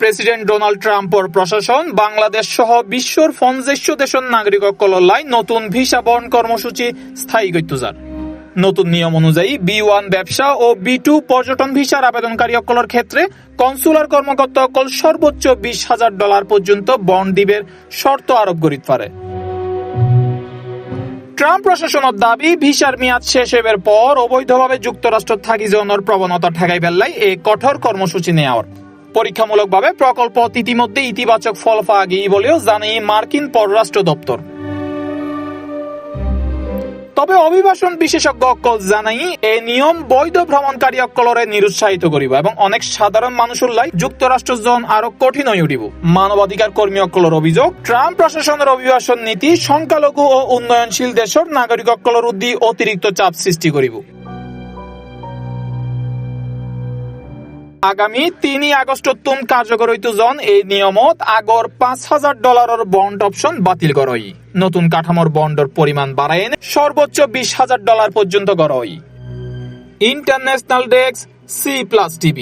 President Donald ট্রাম্পর প্রশাসন বাংলাদেশ সহ বিশ্বর 50 দেশের নাগরিকসকললৈ নতুন ভিসা বহন কর্মসূচি স্থায়ী করতেযার। নতুন নিয়ম অনুযায়ী B1 ব্যবসা ও B2 পর্যটন ভিসার আবেদনকারীসকলের ক্ষেত্রে কনসুলার কর্মকর্তা সকল সর্বোচ্চ $20,000 পর্যন্ত বন্ড দিবের শর্ত আরোপ করিতে পারে। ট্রাম্প প্রশাসনের দাবি ভিসার মেয়াদ শেষ হবার পর অবৈধভাবে যুক্তরাষ্ট্র থাকি যাওয়ার প্রবণতা ঠেকাই ফেললাই এই কঠোর কর্মসূচি নেওয়ার। পরীক্ষামূলকভাবে প্রকল্প ইতিমধ্যে ইতিবাচক ফল পাওয়া গিয়ে বলেও জানাই মার্কিন পররাষ্ট্র দপ্তর। তবে অভিবাসন বিশেষজ্ঞ জানাই এই নিয়ম বৈধ ভ্রমণকারী অকলরে নিরুৎসাহিত করিব এবং অনেক সাধারণ মানুষের লাই যুক্তরাষ্ট্র জন আরো কঠিন হয়ে উঠিব। মানবাধিকার কর্মী অকলর অভিযোগ, ট্রাম্প প্রশাসনের অভিবাসন নীতি সংখ্যালঘু ও উন্নয়নশীল দেশের নাগরিক অকলর উদ্দি অতিরিক্ত চাপ সৃষ্টি করিব। আগামী 3 আগস্ট কার্যকর হইত জন এই নিয়মত আগর $5,000 বন্ড অপশন বাতিল করই। নতুন কাঠামোর বন্ডর পরিমাণ বাড়ায় সর্বোচ্চ $20,000 পর্যন্ত করই। International desk C+ TV।